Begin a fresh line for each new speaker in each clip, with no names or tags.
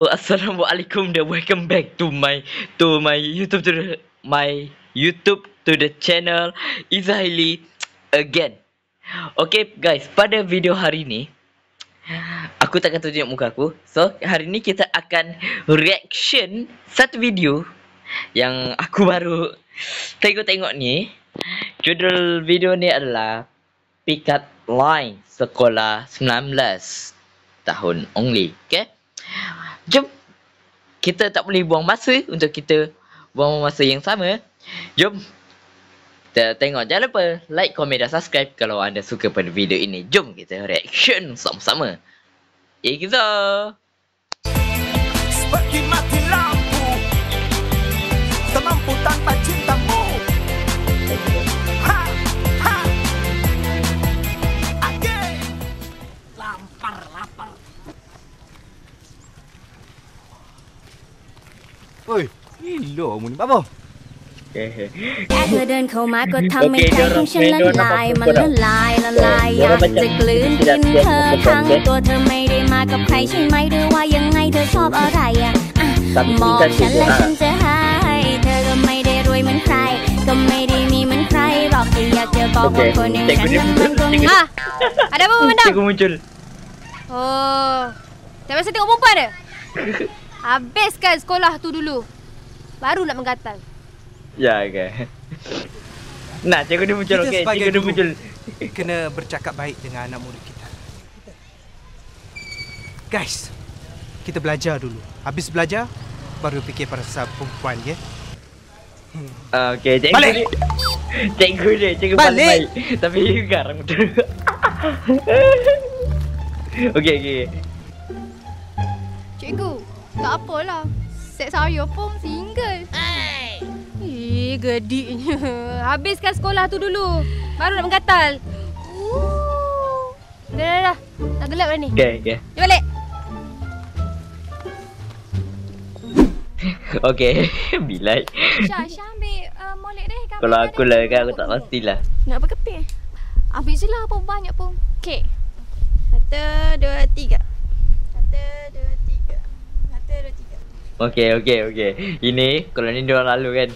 Assalamualaikum dan welcome back to my YouTube to the channel Izahili again. Okay guys, pada video hari ni aku takkan tunjuk muka aku. So hari ni kita akan reaction satu video yang aku baru tengok ni. Judul video ni adalah Picket Line Sekolah 19 tahun only. Okay, jom kita tak boleh buang masa untuk kita buang masa yang sama. Jom kita tengok. Jangan lupa like, komen dan subscribe kalau anda suka pada video ini. Jom kita reaction sama-sama. Kita
seperti mati lampu, tak mampu tanpa cintamu. Ha, ha. Again. Lapar.
Oi, gila mu ni apa?
แค่เธอเดินเข้ามาก็ทำให้ใจของฉันละลายมันละลายอยากจะกลืนกินเธอทั้งตัวเธอไม่ได้มากับใครใช่ไหมหรือว่ายังไงเธอชอบอะไรบอกฉันและฉันจะให้เธอก็ไม่ได้รวยเหมือนใครก็ไม่ได้มีเหมือนใครหรอกแต่อยากจะบอกว่าคนอย่างฉันนั้นมันก็มีada apa benda?
Cikgu muncul.
Oh, tak biasa tengok perempuan dia? Habiskan sekolah tu dulu, baru nak menggatal.
Ya, okay. Nah, cikgu dia muncul. Okey, cikgu dia muncul.
Kena bercakap baik dengan anak murid kita. Guys, kita belajar dulu. Habis belajar, baru fikir pasal perempuan, ya?
Okey, cikgu
balik.
Cikgu balik. Tapi garang betul. Okey.
Cikgu, tak apalah. Set saya pun single.
Gediknya. Habiskan sekolah tu dulu, baru nak menggatal. Dah. Dah gelap dah ni.
Okey.
Jom balik.
Okey, bilai.
Syah ambil molek deh.
Kalau aku lah kan aku tak pastilah.
Nak berkeping? Ambil je lah apa banyak pun. Okey. 1, 2, 3. 1, 2, 3. 1, 2, 3.
Okey. Ini kalau ni dia orang lalu kan.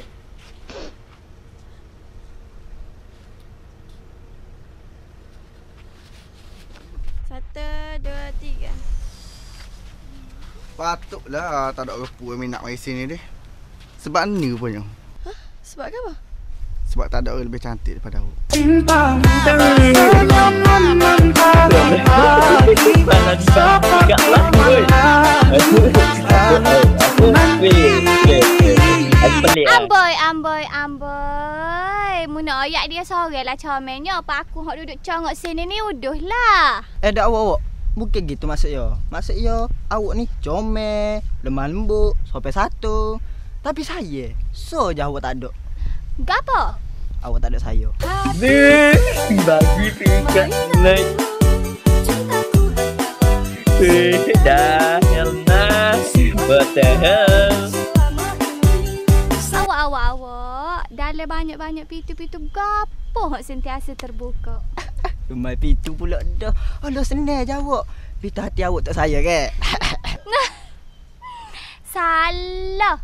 Patutlah tak ada repu yang minat mari sini deh. Sebab ni rupanya.
Sebab apa?
Sebab tak ada orang lebih cantik daripada awak.
Amboi. Muna ayak dia sorang lah comelnya. Apa aku hok duduk congok sini ni uduh lah.
Dak awak. Bukan gitu maksudnya. Maksudnya awak ni comel, lemah lembut, sopan satu. Tapi saya, so je awak tak ada.
Gapo?
Awak tak ada saya.
Bagi pikat naik. Dah Elna, what the hell?
Awak. Dalam banyak-banyak pintu-pintu gapo hok sentiasa terbuka.
Rumah pintu pula dah. Alah senang je awak. Pintu hati awak tak saya ke?
Salah.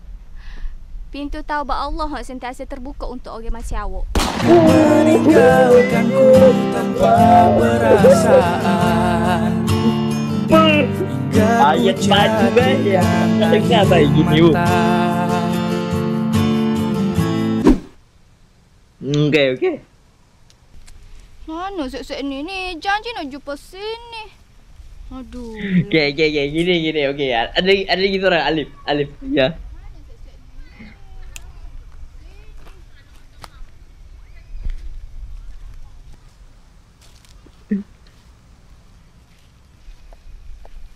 Pintu taubat Allah hok sentiasa terbuka untuk orang macam awak.
Meninggalkanku tanpa perasaan.
Ayat baju kan ya. Tak dengar baik gini. Okey.
Mana set-set ni? Janji nak jumpa sini. Aduh.
Okey. Gini. Okey. Ada lagi seorang Alif. Ya.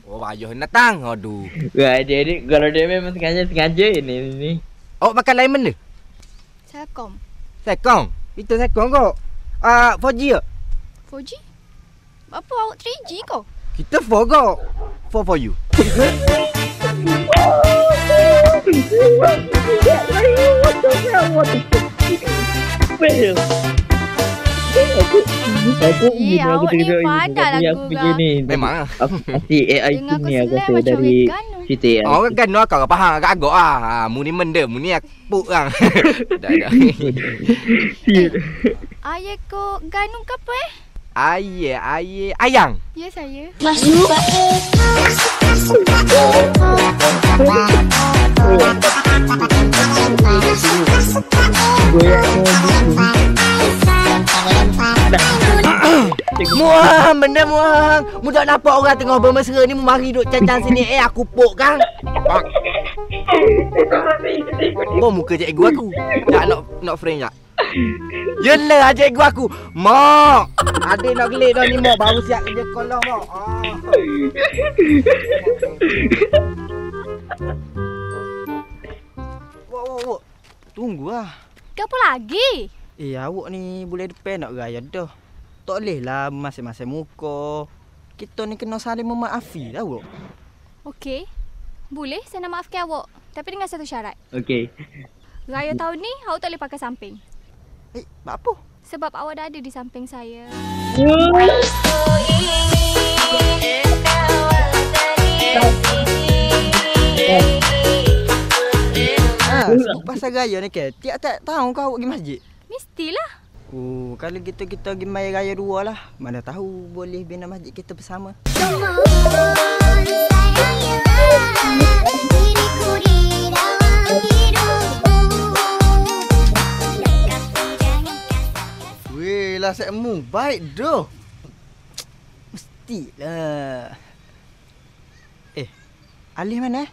Oh, ayuh datang. Aduh.
Wah, dia kalau dia memang sengaja ini.
Awak makan lain benda?
Telkom.
Sekong. Itu sekong kau. 4G ke?
4G? Apa awak 3G kau?
Kita 4 kau. 4 for you.
Aku
awak ni pandai lagu
begini.
Memang.
Pasti AI tu ni aku rasa dari Cerita ya.
Orang kan kau faham agak-agak mu ni menda, mu ni aku kan. Dah.
Ayah ko ganung ke apa
Ayang.
Ya saya.
Muang, benda muang. Mu tak nampak orang tengah bermesra ni mu mari duk cancang sini. Aku pok kan. Oh, muka cikgu aku. Tak nak friend tak? Yelah cikgu aku. Mak, adik nak gelik dah ni mak. Baru siap kerja sekolah mak. Wok. Tunggu lah.
Ke apa lagi?
Awak ni boleh depan nak gaya dah. Tak boleh lah masing-masing muka. Kita ni kena saling memaafi dah awak.
Okey. Boleh saya nak maafkan awak. Tapi dengan satu syarat.
Okey.
Raya tahun ni awak tak boleh pakai samping.
Apa?
Sebab awak dah ada di samping saya.
Pasal gaya ni ke? Tiap tak tahu kau awak pergi masjid?
Mestilah.
Kalau kita pergi main raya dua lah. Mana tahu boleh bina masjid kita bersama.
Weh, lah mu baik doh.
Mestilah. Alih mana?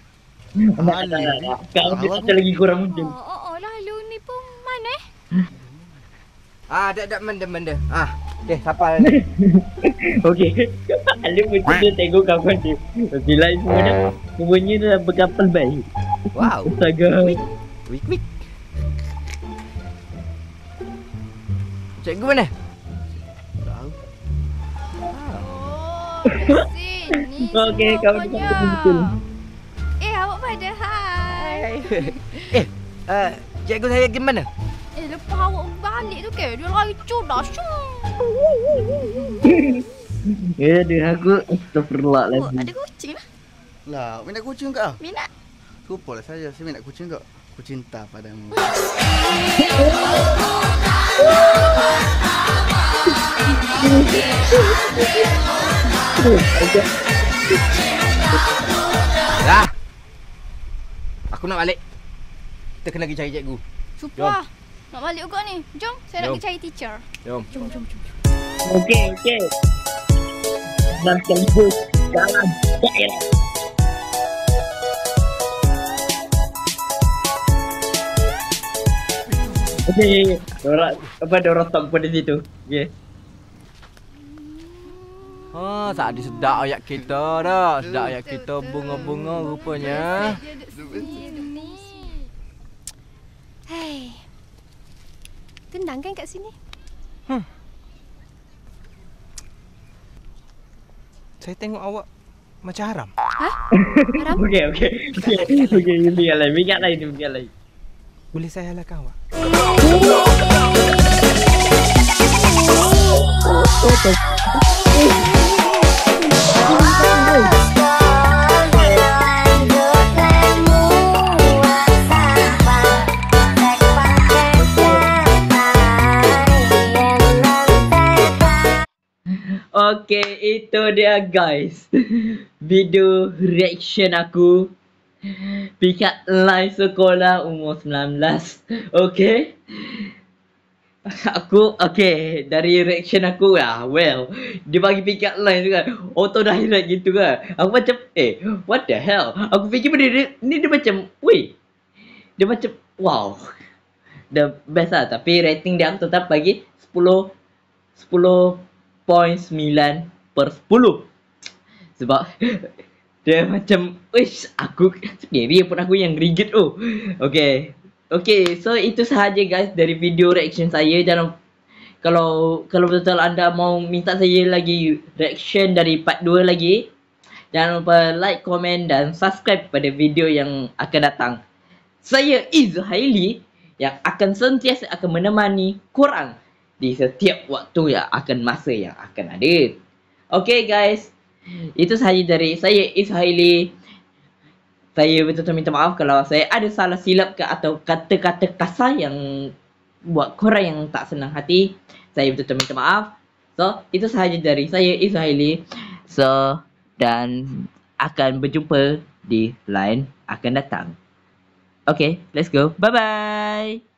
Kau kita lagi kurang muda.
Lalu ni pun mana
Tak benda. Siapa?
Okey. Alim mesti dia tengok kawan dia. Bila semua dah semuanya dah berkapal baik.
Wow.
Astaga.
Wik. Cikgu mana?
Sini.
Okey, kau betul.
Awak pada hai.
Cikgu saya gimana?
Lepas awak balik tu ke? Dia lari cudah.
Aku astagfirullah
Ada
lagi.
kucing lah.
Lah, minat kucing ke?
Minat.
Rupalah saya minat kucing ke. Aku cinta padamu.
Dah. Aku nak balik. Kita kena pergi cari cikgu.
Sumpah. Nak balik juga ni. Jom, saya nak
Jom.
pergi cari teacher.
Jom.
Okey. Dan sekaligus dalam daerah. Okey, Dora stop pada situ. Okey.
Tak ada sedap ayat kita dah. Sedap ayat kita bunga-bunga rupanya.
Hei. Tenang kan kat sini?
Saya tengok awak macam haram.
Haram?
Okey, mingat lain.
Boleh saya halalkan awak?
Okey, itu dia guys. Video reaction aku pikat line sekolah umur 19. Okey. Okey, dari reaction aku well, dia bagi pikat line tu kan. Auto direct gitu kan. Aku macam what the hell? Aku fikir benda ni dia macam dia macam wow. The best lah, tapi rating dia aku tetap bagi 10.9/10 sebab dia macam aku sendiri pun aku yang rigid Okay, so itu sahaja guys dari video reaction saya. Jangan kalau betul-betul anda mau minta saya lagi reaction dari part 2 lagi, jangan lupa like, komen dan subscribe pada video yang akan datang. Saya Izhaili yang akan sentiasa akan menemani korang di setiap waktu yang akan masa yang akan ada. Okay guys, itu sahaja dari saya Izhaili. Saya betul-betul minta maaf kalau saya ada salah silap ke atau kata-kata kasar yang buat korang yang tak senang hati. Saya betul-betul minta maaf. So, itu sahaja dari saya, Izuhaili. So, dan akan berjumpa di line akan datang. Okay, let's go. Bye-bye.